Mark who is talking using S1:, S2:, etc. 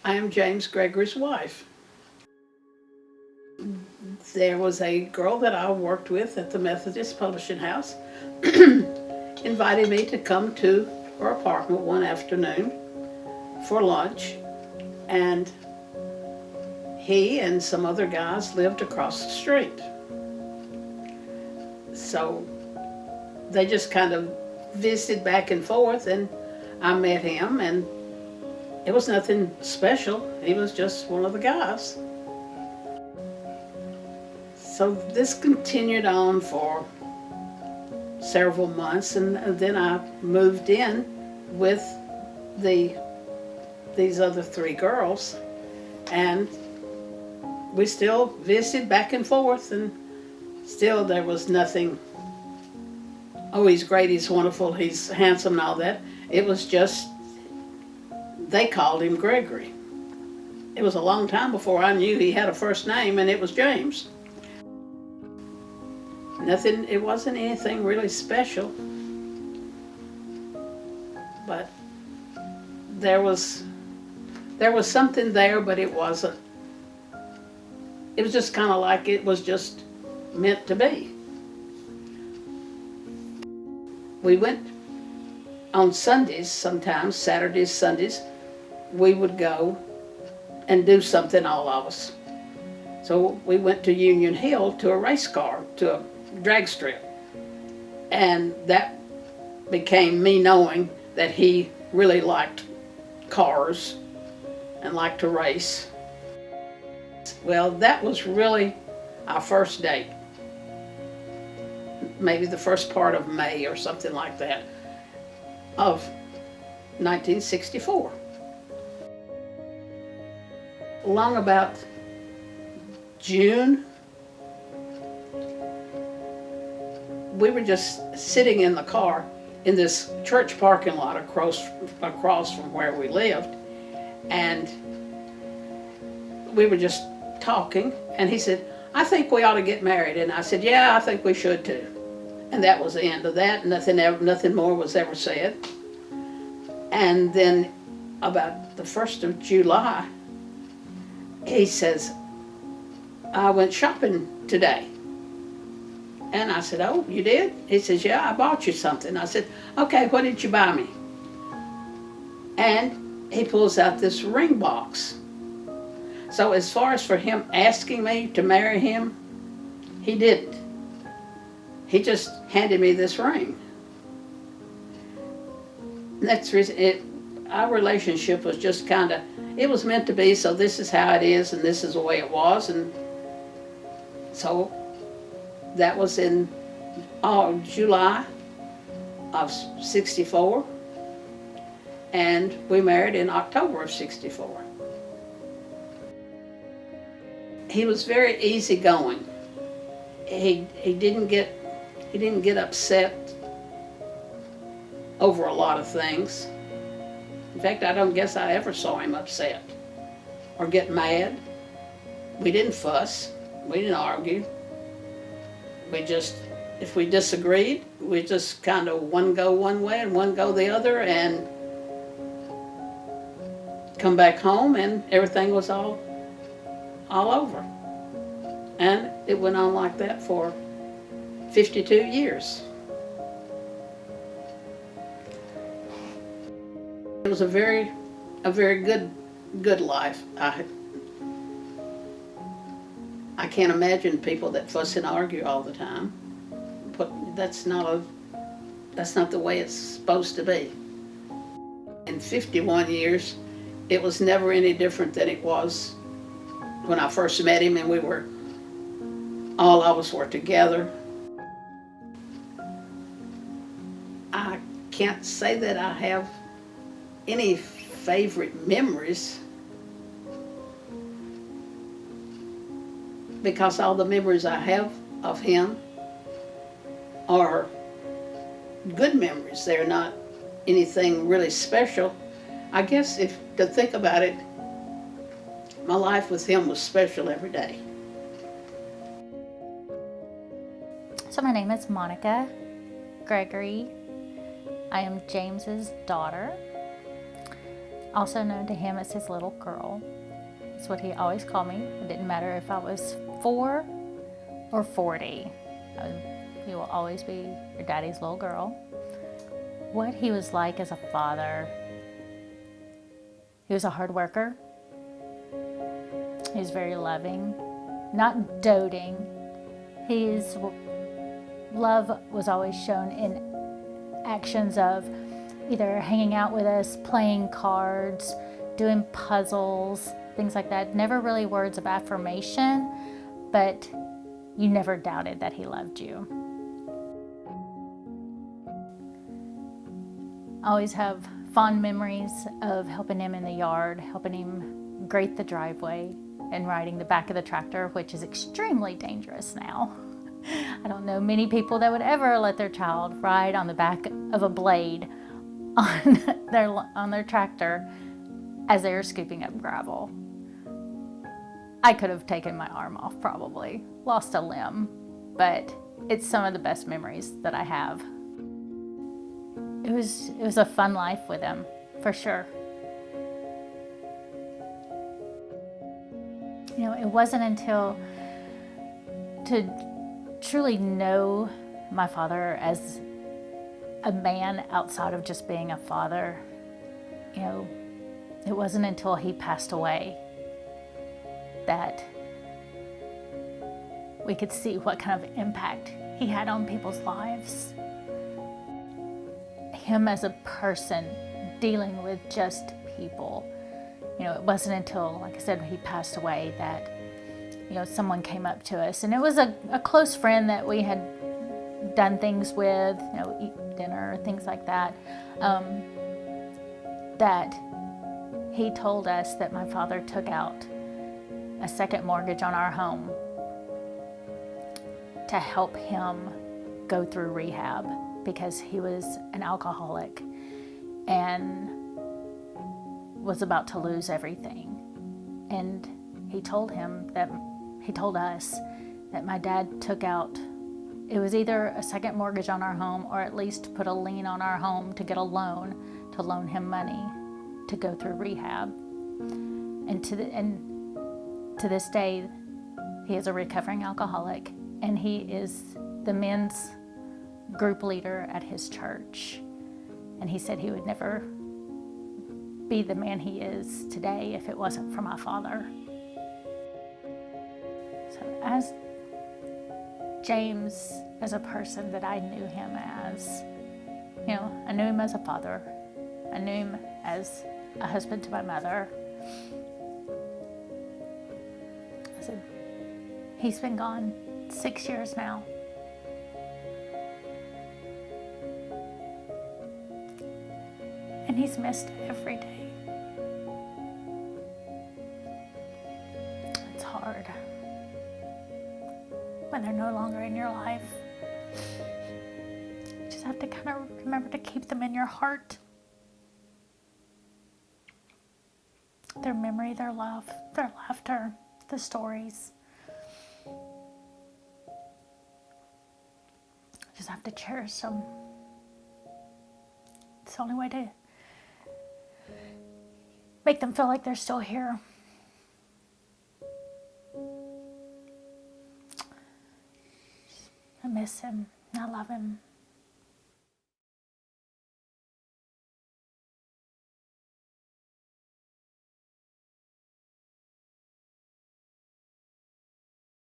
S1: I am James Gregory's wife. There was a girl that I worked with at the Methodist Publishing House invited me to come to her apartment one afternoon for lunch, and he and some other guys lived across the street. So they just kind of visited back and forth, and I met him, and it was nothing special. He was just one of the guys. So this continued on for several months, and then I moved in with these other three girls, and we still visited back and forth, and still there was nothing, oh, he's great, he's wonderful, he's handsome and all that. It was just, they called him Gregory. It was a long time before I knew he had a first name, and it was James. Nothing, it wasn't anything really special, but there was something there, but it wasn't. It was just kind of like it was just meant to be. We went on Sundays sometimes, Saturdays, Sundays, we would go and do something, all of us. So we went to Union Hill to a race car, to a drag strip. And that became me knowing that he really liked cars and liked to race. Well, that was really our first date. Maybe the first part of May or something like that of 1964. Along about June, we were just sitting in the car in this church parking lot across from where we lived, and we were just talking, and he said, "I think we ought to get married." And I said, "Yeah, I think we should too." And that was the end of that. Nothing more was ever said. And then about the 1st of July, he says, "I went shopping today." And I said, "Oh, you did?" He says, "Yeah, I bought you something." I said, "Okay, what did you buy me?" And he pulls out this ring box. So as far as for him asking me to marry him, he didn't. He just handed me this ring. And that's the reason our relationship was just kind of, it was meant to be, so this is how it is, and this is the way it was. And so that was in July of 64, and we married in October of 64. He was very easygoing. He didn't get upset over a lot of things. In fact, I don't guess I ever saw him upset or get mad. We didn't fuss. We didn't argue. We just, if we disagreed, we just kind of one go one way and one go the other, and come back home, and everything was all over. And it went on like that for 52 years. It was a very good life. I can't imagine people that fuss and argue all the time, but that's not the way it's supposed to be. In 51 years, it was never any different than it was when I first met him, and all of us were together. I can't say that I have any favorite memories, because all the memories I have of him are good memories. They're not anything really special. I guess if to think about it, my life with him was special every day.
S2: So my name is Monica Gregory. I am James's daughter. also known to him as his little girl. That's what he always called me. It didn't matter if I was 4 or 40. He will always be your daddy's little girl. What he was like as a father: he was a hard worker. He was very loving, not doting. His love was always shown in actions of either hanging out with us, playing cards, doing puzzles, things like that. Never really words of affirmation, but you never doubted that he loved you. I always have fond memories of helping him in the yard, helping him grate the driveway, and riding the back of the tractor, which is extremely dangerous now. I don't know many people that would ever let their child ride on the back of a blade on their tractor as they were scooping up gravel. I could have taken my arm off, probably lost a limb, but it's some of the best memories that I have. It was a fun life with him, for sure. You know, it wasn't until to truly know my father as a man outside of just being a father, you know, it wasn't until he passed away that we could see what kind of impact he had on people's lives. Him as a person dealing with just people. You know, it wasn't until, like I said, he passed away that, you know, someone came up to us, and it was a close friend that we had done things with, you know, eat dinner, things like that, that he told us that my father took out a second mortgage on our home to help him go through rehab because he was an alcoholic and was about to lose everything. And he told us that my dad took out, it was either a second mortgage on our home or at least put a lien on our home to get a loan to loan him money to go through rehab. And to this day, he is a recovering alcoholic, and he is the men's group leader at his church. And he said he would never be the man he is today if it wasn't for my father. So as James, as a person that I knew him as, you know, I knew him as a father. I knew him as a husband to my mother. I said, he's been gone 6 years now. And he's missed every day. It's hard when they're no longer in your life. You just have to kind of remember to keep them in your heart. Their memory, their love, their laughter, the stories. Just have to cherish them. It's the only way to make them feel like they're still here. I miss him. I love him.